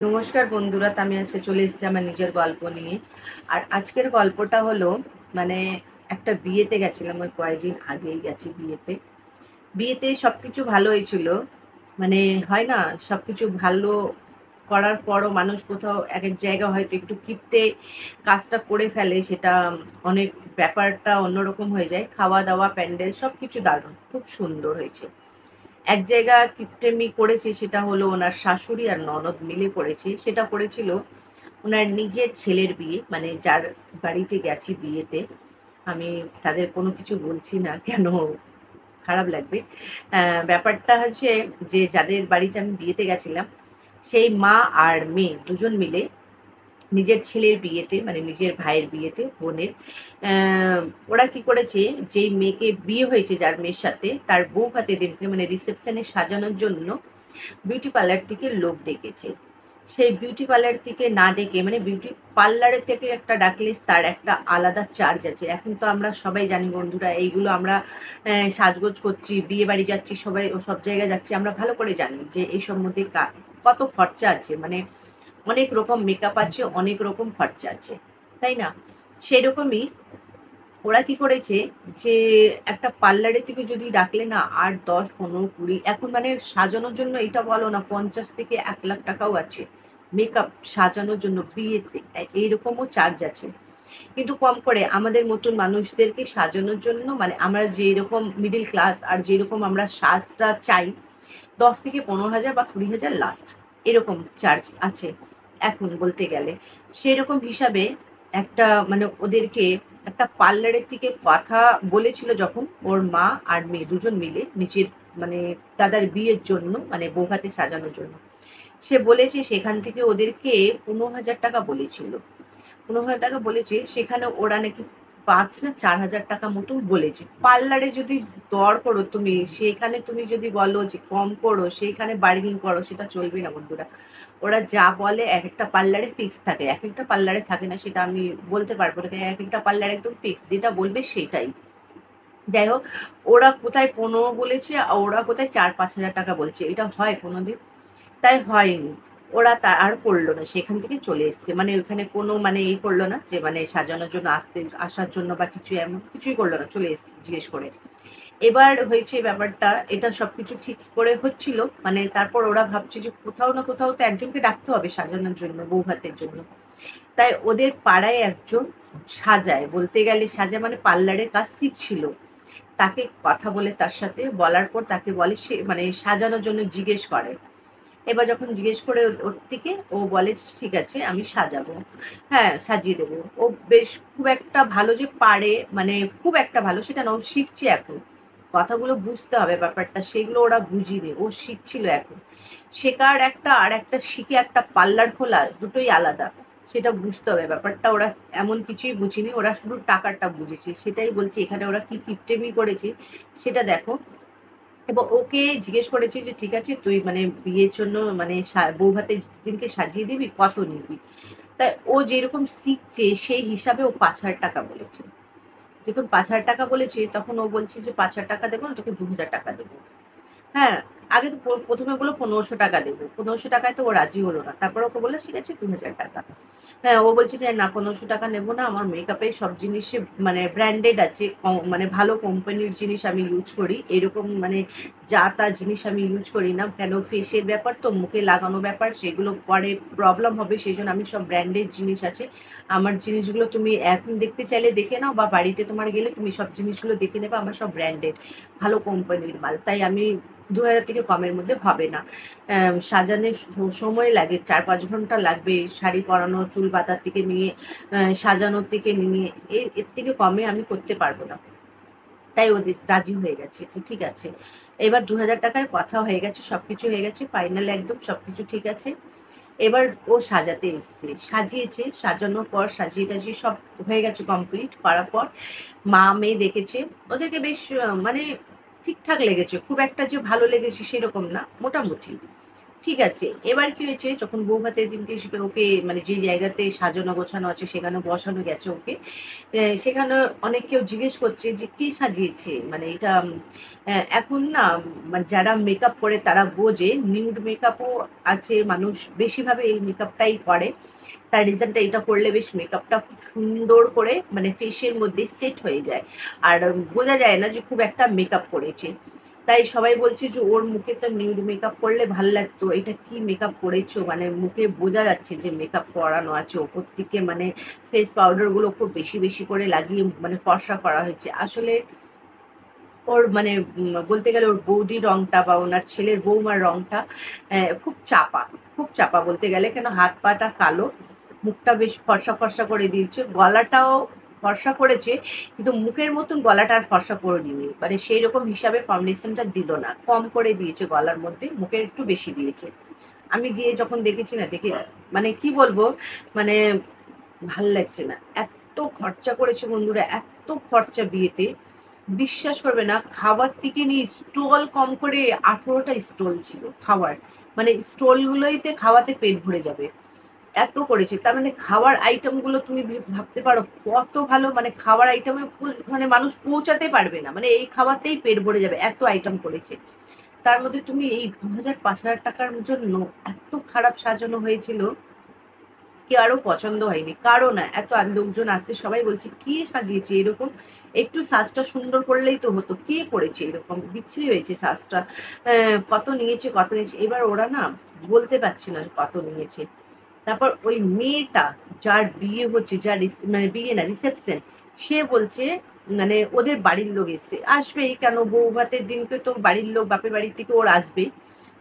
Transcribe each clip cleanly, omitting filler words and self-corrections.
নমস্কার বন্ধুরা, তো আমি আজকে চলে এসেছি আমার নিজের গল্প নিয়ে। আর আজকের গল্পটা হলো মানে একটা বিয়েতে গেছিলাম, ওই কয়েকদিন আগেই গেছি বিয়েতে। বিয়েতে সব কিছু ভালো হয়েছিল, মানে হয় না, সব কিছু ভালো করার পরও মানুষ কোথাও এক এক জায়গা হয়তো একটু কিপটে কাজটা করে ফেলে, সেটা অনেক ব্যাপারটা অন্যরকম হয়ে যায়। খাওয়া দাওয়া, প্যান্ডেল সব কিছু দারুণ, খুব সুন্দর হয়েছে। এক জায়গা কিপটেমি করেছে, সেটা হলো ওনার শাশুড়ি আর ননদ মিলে করেছে। সেটা করেছিল ওনার নিজের ছেলের বিয়ে, মানে যার বাড়িতে গেছি বিয়েতে। আমি তাদের কোনো কিছু বলছি না, কেন খারাপ লাগবে। ব্যাপারটা হচ্ছে যে যাদের বাড়িতে আমি বিয়েতে গেছিলাম, সেই মা আর মেয়ে দুজন মিলে নিজের ছেলের বিয়েতে, মানে নিজের ভাইয়ের বিয়েতে, বোনের, ওরা কি করেছে, যেই মেয়েকে বিয়ে হয়েছে, যার মেয়ের সাথে, তার বউ ভাতে দিনকে মানে রিসেপশনে সাজানোর জন্য বিউটি পার্লার থেকে লোক ডেকেছে। সেই বিউটি পার্লার থেকে না ডেকে, মানে বিউটি পার্লারের থেকে একটা ডাকলে তার একটা আলাদা চার্জ আছে। এখন তো আমরা সবাই জানি বন্ধুরা, এইগুলো আমরা সাজগোজ করছি, বিয়ে বাড়ি যাচ্ছি, সবাই ও সব জায়গায় যাচ্ছি, আমরা ভালো করে জানি যে এইসব মধ্যে কত খরচা আছে, মানে অনেক রকম মেকআপ আছে, অনেক রকম খরচা আছে, তাই না? সেরকমই ওরা কি করেছে, যে একটা পার্লারের থেকে যদি ডাকলে না ৮, ১০, ১৫, ২০, এখন মানে সাজানোর জন্য এটা বলো না ৫০ থেকে ১,০০,০০০ টাকাও আছে। মেকআপ সাজানোর জন্য বিয়েতে এইরকমও চার্জ আছে। কিন্তু কম করে আমাদের মতন মানুষদেরকে সাজানোর জন্য, মানে আমরা যেরকম মিডল ক্লাস আর যেরকম আমরা সাজটা চাই, ১০ থেকে ১৫,০০০ বা ২০,০০০ লাস্ট, এরকম চার্জ আছে এখন বলতে গেলে। সেরকম হিসাবে একটা মানে ওদেরকে একটা পার্লারের থেকে কথা বলেছিল, যখন ওর মা আর মেয়ে দুজন মিলে নিজের মানে দাদার বিয়ের জন্য, মানে বৌভাতে সাজানোর জন্য সে বলেছে, সেখান থেকে ওদেরকে ১৫,০০০ টাকা বলেছিল। ১৫,০০০ টাকা বলেছে, সেখানে ওরা নাকি ৫ না ৪,০০০ টাকা মতো বলেছে। পার্লারে যদি দর করো তুমি, সেখানে তুমি যদি বলো যে কম করো, সেইখানে বার্গেনিং করো, সেটা চলবে না বন্ধুরা। ওরা যা বলে একেকটা পার্লারে ফিক্স থাকে, একেকটা পার্লারে থাকে না, সেটা আমি বলতে পারবো না। একেকটা পার্লার একদম ফিক্স, যেটা বলবে সেটাই। যাই হোক, ওরা কোথায় ১৫ বলেছে আর ওরা কোথায় ৪-৫,০০০ টাকা বলছে। এটা হয় কোনোদিন? তাই হয়নি। ওরা তা আর করল না। সেখান থেকে চলে এসছে। মানে ওখানে কোনো মানে করল না যে মানে সাজানোর জন্য আসার জন্য বা কিছু এমন কিছুই করল না। চলে এসছে জিজ্ঞেস করে। এবার হয়েছে ব্যাপারটা, এটা সবকিছু ঠিক করে হচ্ছিল। মানে তারপর ওরা ভাবছে যে কোথাও না কোথাও তো একজনকে ডাকতে হবে সাজানোর জন্য, বৌভাতের জন্য। তাই ওদের পাড়ায় একজন সাজায়। বলতে গেলে সাজায় মানে পার্লারের কাজ শিখছিল। তাকে কথা বলে, তার সাথে বলার পর তাকে বলে, সে মানে সাজানোর জন্য জিজ্ঞেস করে। এবার যখন জিজ্ঞেস করে ওর থেকে, ও বলে ঠিক আছে আমি সাজাবো, হ্যাঁ সাজিয়ে দেবো। ও বেশ খুব একটা ভালো যে পারে, মানে খুব একটা ভালো সেটা না, ও শিখছে এখন। কথাগুলো বুঝতে হবে ব্যাপারটা, সেগুলো ওরা বুঝিনি, ও শিখছিল এখন। শেখার একটা আর একটা শিখে একটা পার্লার খোলা দুটোই আলাদা, সেটা বুঝতে হবে ব্যাপারটা। ওরা এমন কিছুই বুঝিনি, ওরা শুধু টাকাটা বুঝেছে। সেটাই বলছি, এখানে ওরা কি কিপটেমি করেছে সেটা দেখো। এবং ওকে জিজ্ঞেস করেছি যে ঠিক আছে তুই মানে বিয়ের জন্য মানে বৌভাতের দিনকে সাজিয়ে দিবি, কত নিবি? তাই ও যেরকম শিখছে সেই হিসাবে ও ৫,০০০ টাকা বলেছে। যখন ৫,০০০ টাকা বলেছে, তখন ও বলছে যে ৫,০০০ টাকা দেবো না, তোকে ২,০০০ টাকা দেবো। হ্যাঁ, আগে তো প্রথমে বললো ১৫০০ টাকা দেবো। ১৫০০ টাকায় তো ও রাজি হলো না। তারপর ওকে বললো ঠিক আছে ২,০০০ টাকা। হ্যাঁ, ও বলছে যে না ১৫০০ টাকা নেবো না। আমার মেকআপের সব জিনিসে মানে ব্র্যান্ডেড আছে। মানে ভালো কোম্পানির জিনিস আমি ইউজ করি। এরকম মানে যা তা জিনিস আমি ইউজ করি না। কেন ফেসের ব্যাপার তো, মুখে লাগানো ব্যাপার, সেগুলো পরে প্রবলেম হবে। সেজন্য আমি সব ব্র্যান্ডেড জিনিস আছে। আমার জিনিসগুলো তুমি এখন দেখতে চাইলে দেখে নাও, বা বাড়িতে তোমার গেলে তুমি সব জিনিসগুলো দেখে নেবে। আমার সব ব্র্যান্ডেড, ভালো কোম্পানির মাল। তাই আমি ২,০০০ থেকে কমের মধ্যে হবে না। সাজানোর সময় লাগে, ৪-৫ ঘন্টা লাগবে। শাড়ি পরানো, চুল বাঁধার থেকে নিয়ে সাজানোর থেকে নিয়ে এর থেকে কমে আমি করতে পারবো না। তাই ওদের রাজি হয়ে গেছে যে ঠিক আছে। এবার ২,০০০ টাকায় কথা হয়ে গেছে, সবকিছু হয়ে গেছে, ফাইনাল একদম সবকিছু ঠিক আছে। এবার ও সাজাতে এসছে, সাজিয়েছে, সাজানোর পর সাজিয়ে টাজিয়ে সব হয়ে গেছে, কমপ্লিট করার পর মা মেয়ে দেখেছে। ওদেরকে বেশ মানে ঠিকঠাক লেগেছে, খুব একটা যে ভালো লেগেছে সেরকম না, মোটামুটি ঠিক আছে, এবার কি হয়েছে, যখন বউ ভাতের দিনকে ওকে মানে যে জায়গাতে সাজানো গোছানো আছে সেখানে বসানো গেছে ওকে, সেখানে অনেক কেউ জিজ্ঞেস করছে যে কে সাজিয়েছে, মানে এটা এখন না মানে যারা মেকআপ করে তারা বোঝে, নিউড মেকআপও আছে, মানুষ বেশিভাবে এই মেকআপটাই করে। তার রিজনটা এটা করলে বেশ মেকআপটা খুব সুন্দর করে মানে ফেসের মধ্যে সেট হয়ে যায়, আর বোঝা যায় না যে খুব একটা মেকআপ করেছে। তাই সবাই বলছে যে ওর মুখে তো নিউড মেকআপ করলে ভাল লাগতো, এটা কি মেকআপ করেছো, মানে মুখে বোঝা যাচ্ছে যে মেকআপ করানো আছে ওপর থেকে, মানে ফেস পাউডার গুলো খুব বেশি বেশি করে লাগিয়ে মানে ফর্সা করা হয়েছে। আসলে ওর মানে বলতে গেলে ওর বৌদির রংটা বা ওনার ছেলের বৌমার রংটা খুব চাপা, খুব চাপা বলতে গেলে, কেন হাত পাটা কালো, মুখটা বেশ ফর্সা ফর্সা করে দিয়েছে, গলাটাও ফর্সা করেছে, কিন্তু মুখের মতন গলাটা আর ফর্সা করে দিইনি, মানে সেই রকম হিসাবে ফাউন্ডেশনটা দিল না, কম করে দিয়েছে গলার মধ্যে, মুখের একটু বেশি দিয়েছে। আমি গিয়ে যখন দেখেছি না, দেখে মানে কি বলবো, মানে ভাল লাগছে না, এত খরচা করেছে বন্ধুরা, এত খরচা বিয়েতে, বিশ্বাস করবে না, খাবার থেকে নিয়ে স্টল কম করে 18টা স্টল ছিল খাবার, মানে স্টলগুলোইতে খাওয়াতে পেট ভরে যাবে, এত করেছে। তার মানে খাওয়ার আইটেমগুলো তুমি ভাবতে পারো কত ভালো, মানে খাওয়ার আইটেমে মানে মানুষ পৌঁছাতে পারবে না, মানে এই খাওয়াতেই পেট ভরে যাবে, এত আইটেম করেছে। তার মধ্যে তুমি এই 2000-5000 টাকার জন্য এত খারাপ সাজানো হয়েছিল, কারো পছন্দ হয়নি, কারো না, এত লোকজন আসছে, সবাই বলছে কে সাজিয়েছে এরকম, একটু সাজটা সুন্দর করলেই তো হতো, কে করেছে এরকম, বিচ্ছিরি হয়েছে সাজটা, কত নিয়েছে কত নিয়েছে, এবার ওরা না বলতে পারছে না কত নিয়েছে। তারপর ওই মেয়েটা যার বিয়ে হচ্ছে, যার মানে বিয়ে না রিসেপশন, সে বলছে মানে ওদের বাড়ির লোক এসছে, আসবেই কেন, বউ ভাতের দিনকে তো বাড়ির লোক বাপের বাড়ির থেকে ওর আসবেই,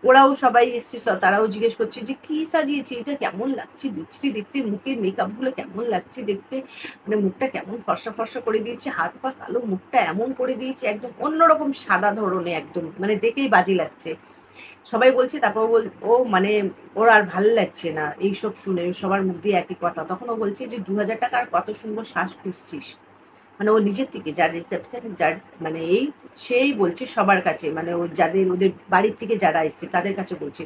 ওরাও সবাই এসছে, তারাও জিজ্ঞেস করছে যে কি সাজিয়েছে, এটা কেমন লাগছে বিচ্ছিরি দেখতে, মুখের মেকআপ গুলো কেমন লাগছে দেখতে, মানে মুখটা কেমন ফর্সা ফর্সা করে দিয়েছে, হাত পা কালো, মুখটা এমন করে দিয়েছে একদম অন্যরকম সাদা ধরনের, একদম মানে দেখেই বাজে লাগছে। সবাই বলছে, তারপর ও মানে ওর আর ভাল লাগছে না এইসব শুনে, সবার মুখ দিয়ে একই কথা, তখন ও বলছে যে 2000 টাকার কত সুন্দর শ্বাস খুঁজছিস, মানে ও নিজের থেকে যার রিসেপশন যার মানে এই, সেই বলছে সবার কাছে, মানে ও যাদের ওদের বাড়ির থেকে যারা এসছে তাদের কাছে বলছে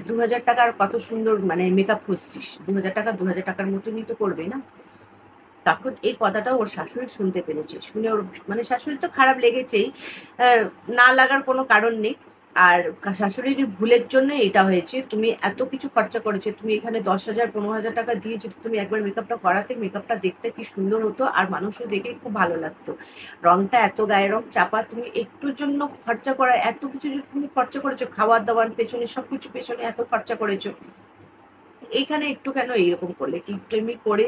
2000 টাকার কত সুন্দর মানে মেকআপ খুঁজছিস, 2000 টাকা 2000 টাকার মতনই তো করবে না। তখন এই কথাটা ওর শাশুড়ি শুনতে পেরেছে, শুনে ওর মানে শাশুড়ি তো খারাপ লেগেছেই, না লাগার কোনো কারণ নেই। আর শাশুড়ির ভুলের জন্য এটা হয়েছে, তুমি এত কিছু খরচা করেছো, তুমি এখানে 10,000-15,000 টাকা দিয়ে যদি তুমি একবার মেকআপটা করাতে, মেকআপটা দেখতে কি সুন্দর হতো, আর মানুষও দেখে খুব ভালো লাগতো। রংটা এত গায়ের রং চাপা, তুমি একটুর জন্য খরচা করা, এত কিছু যে তুমি খরচা করেছো, খাওয়ার দাওয়ার পেছনে সব কিছু পেছনে এত খরচা করেছো, এইখানে একটু কেন এইরকম করলে, কিপটেমি করে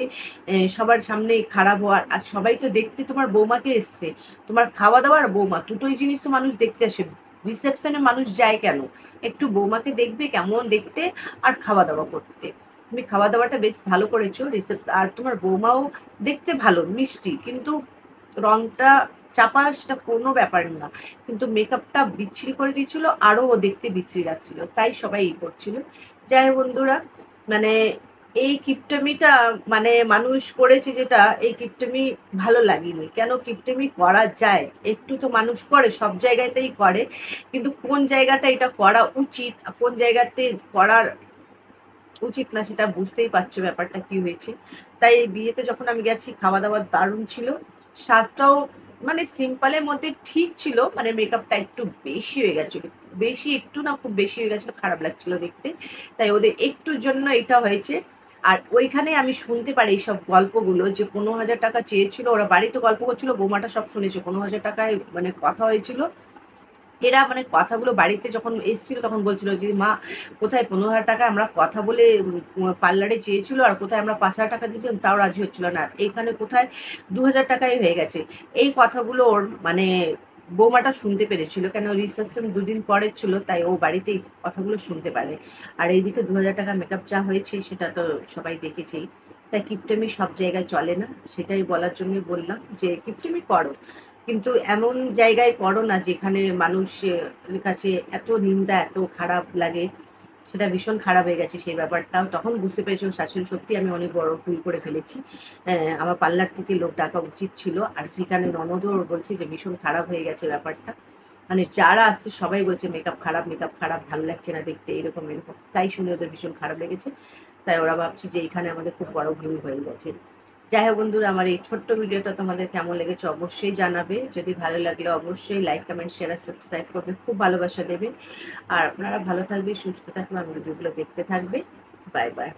সবার সামনে খারাপ হওয়ার, আর সবাই তো দেখতে তোমার বৌমাকে এসছে, তোমার খাওয়া দাওয়ার বৌমা দুটোই জিনিস তো মানুষ দেখতে আসে, রিসেপশনে মানুষ যায় কেন, একটু বৌমাকে দেখবে কেমন দেখতে, আর খাওয়া দাওয়া করতে, তুমি খাওয়া দাওয়াটা বেশ ভালো করেছো রিসেপশন, আর তোমার বৌমাও দেখতে ভালো মিষ্টি, কিন্তু রংটা চাপা সেটা কোনো ব্যাপার না, কিন্তু মেকআপটা বিচ্ছিরি করে দিয়েছিল, আরও ও দেখতে বিচ্ছিরি লাগছিল, তাই সবাই ই করছিল। যাই হোক বন্ধুরা, মানে এই কিপটেমিটা মানে মানুষ করেছে যেটা, এই কিপটেমি ভালো লাগেনি, কেন কিপটেমি করা যায়, একটু তো মানুষ করে, সব জায়গাতেই করে, কিন্তু কোন জায়গাটা এটা করা উচিত কোন জায়গাতে করার উচিত না সেটা বুঝতেই পারছো ব্যাপারটা কি হয়েছে। তাই এই বিয়েতে যখন আমি গেছি, খাওয়া দাওয়া দারুণ ছিল, সাজটাও মানে সিম্পলের মধ্যে ঠিক ছিল, মানে মেকআপটা একটু বেশি হয়ে গেছিলো, বেশি একটু না খুব বেশি হয়ে গেছিলো, খারাপ লাগছিল দেখতে, তাই ওদের একটুর জন্য এটা হয়েছে। আর ওইখানে আমি শুনতে পারি এইসব গল্পগুলো, যে 15,000 টাকা চেয়েছিল, ওরা বাড়িতে গল্প করছিল, বৌমাটা সব শুনেছে, 15,000 টাকায় মানে কথা হয়েছিল, এরা মানে কথাগুলো বাড়িতে যখন এসছিল তখন বলছিল যে মা কোথায় 15,000 টাকা আমরা কথা বলে পার্লারে চেয়েছিল, আর কোথায় আমরা 5,000 টাকা দিয়েছিলাম তাও রাজি হচ্ছিল না, এইখানে কোথায় 2,000 টাকাই হয়ে গেছে। এই কথাগুলো ওর মানে বৌমাটা শুনতে পেরেছিল, কেন রিসেপশন 2 দিন পরের ছিল, তাই ও বাড়িতে এই কথাগুলো শুনতে পারে। আর এইদিকে 2,000 টাকা মেকআপ যা হয়েছে সেটা তো সবাই দেখেছেই। তাই কিপটেমি সব জায়গায় চলে না, সেটাই বলার জন্যই বললাম যে কিপটেমি করো, কিন্তু এমন জায়গায় করো না যেখানে মানুষের কাছে এত নিন্দা এত খারাপ লাগে, সেটা ভীষণ খারাপ হয়ে গেছে সেই ব্যাপারটাও। তখন বুঝতে পেরেছি ওর শাশুড়ি সত্যি আমি অনেক বড় ভুল করে ফেলেছি, আমার পার্লার থেকে লোক ডাকা উচিত ছিল, আর সেখানে ননদও বলছে যে ভীষণ খারাপ হয়ে গেছে ব্যাপারটা। মানে যারা আসছে সবাই বলছে মেকআপ খারাপ, ভালো লাগছে না দেখতে, এরকম এরকম। তাই শুনে ওদের ভীষণ খারাপ লেগেছে। তাই ওরা ভাবছে যে এইখানে আমাদের খুব বড় ভুল হয়ে গেছে। যাই হোক বন্ধুরা, আমার এই ছোট্ট ভিডিওটা তোমাদের কেমন লেগেছে অবশ্যই জানাবে। যদি ভালো লাগলে অবশ্যই লাইক, কমেন্ট, শেয়ার আর সাবস্ক্রাইব করবে, খুব ভালোবাসা দেবে। আর আপনারা ভালো থাকবে, সুস্থ থাকবে, আমার ভিডিওগুলো দেখতে থাকবে। Bye bye.